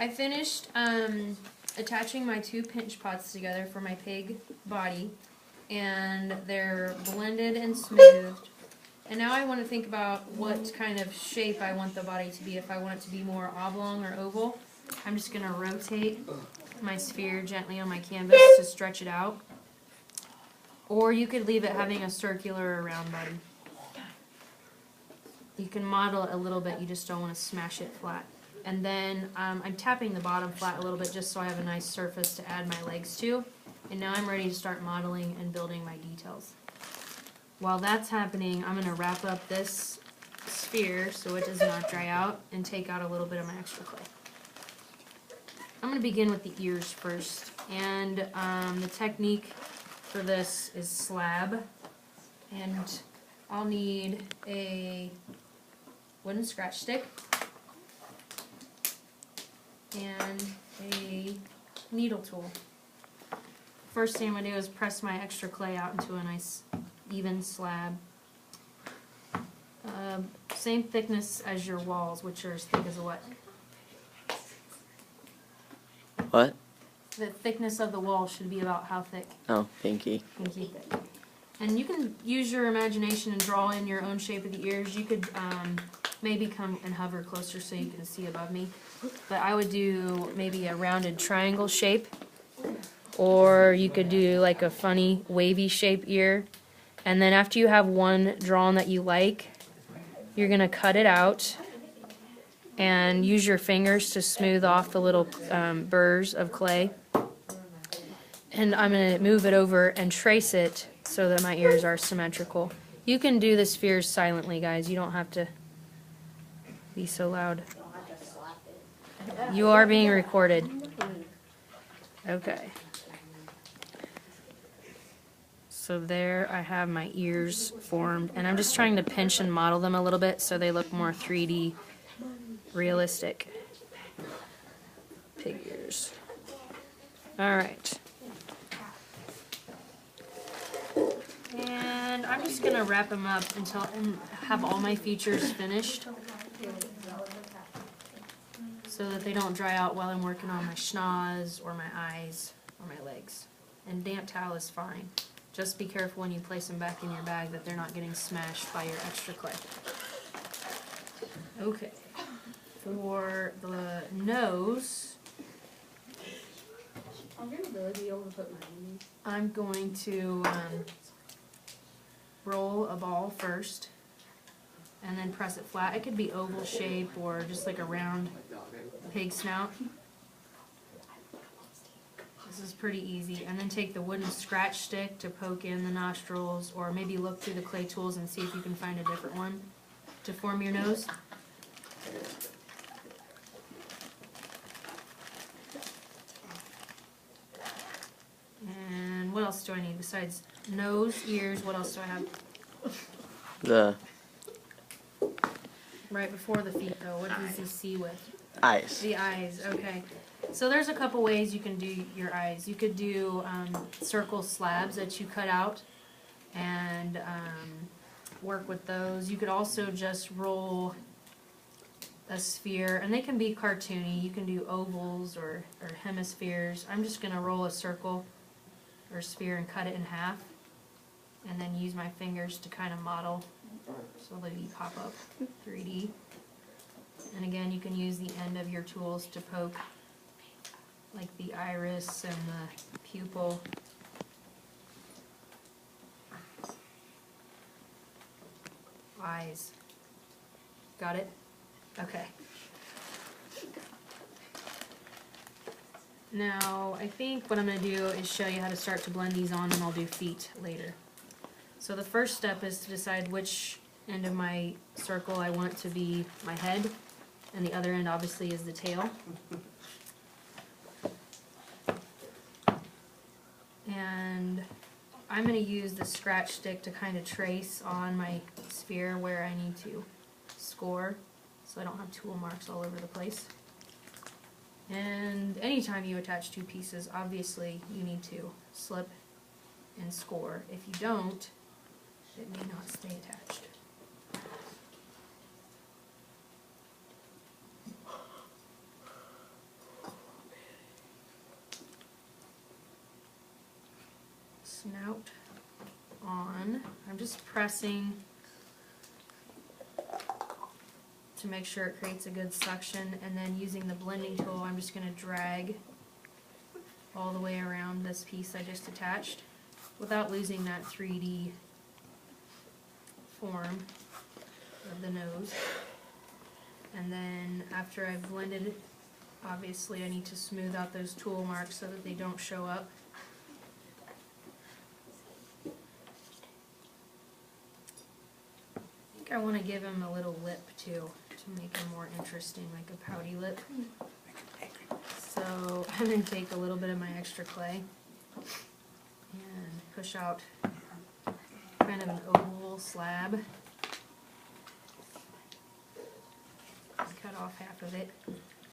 I finished attaching my 2 pinch pots together for my pig body, and they're blended and smoothed. And now I want to think about what kind of shape I want the body to be. If I want it to be more oblong or oval, I'm just going to rotate my sphere gently on my canvas to stretch it out. Or you could leave it having a circular or round body. You can model it a little bit, you just don't want to smash it flat. And then I'm tapping the bottom flat a little bit just so I have a nice surface to add my legs to. And now I'm ready to start modeling and building my details. While that's happening, I'm going to wrap up this sphere so it does not dry out and take out a little bit of my extra clay. I'm going to begin with the ears first. And the technique for this is slab. And I'll need a wooden scratch stick and a needle tool. First thing I'm going to do is press my extra clay out into a nice even slab. Same thickness as your walls, which are as thick as a what? What? The thickness of the wall should be about how thick? Oh, pinky. Pinky thick. And you can use your imagination and draw in your own shape of the ears. You could maybe come and hover closer so you can see above me. But I would do maybe a rounded triangle shape. Or you could do like a funny wavy shape ear. And then after you have one drawn that you like, you're going to cut it out and use your fingers to smooth off the little burrs of clay. And I'm going to move it over and trace it so that my ears are symmetrical. You can do the spheres silently, guys. You don't have to be so loud. You are being recorded. Okay. So there I have my ears formed, and I'm just trying to pinch and model them a little bit so they look more 3D realistic. Pig ears. Alright. And I'm just going to wrap them up until I have all my features finished so that they don't dry out while I'm working on my schnoz or my eyes or my legs. And damp towel is fine. Just be careful when you place them back in your bag that they're not getting smashed by your extra clay. Okay. For the nose, I'm going to roll a ball first and then press it flat. It could be oval shape or just like a round pig snout. This is pretty easy. And then take the wooden scratch stick to poke in the nostrils, or maybe look through the clay tools and see if you can find a different one to form your nose. And what else do I need besides nose, ears? What else do I have? The Right before the feet, though. What does he see with? eyes. The eyes, okay. So there's a couple ways you can do your eyes. You could do circle slabs that you cut out and work with those. You could also just roll a sphere, and they can be cartoony. You can do ovals or hemispheres. I'm just going to roll a circle or sphere and cut it in half, and then use my fingers to kind of model so that you pop up 3D. And again, you can use the end of your tools to poke like the iris and the pupil. Eyes. Got it? Okay. Now, I think what I'm going to do is show you how to start to blend these on, and I'll do feet later. So the first step is to decide which end of my circle I want to be my head, and the other end obviously is the tail. And I'm going to use the scratch stick to kind of trace on my sphere where I need to score so I don't have tool marks all over the place. And anytime you attach two pieces, obviously you need to slip and score. If you don't, it may not stay attached. snout on. I'm just pressing to make sure it creates a good suction, and then using the blending tool, I'm just going to drag all the way around this piece I just attached without losing that 3D form of the nose. And then after I've blended, obviously I need to smooth out those tool marks so that they don't show up. I think I want to give him a little lip too, to make him more interesting, like a pouty lip. So I'm going to take a little bit of my extra clay and push out kind of an oval slab. Cut off half of it.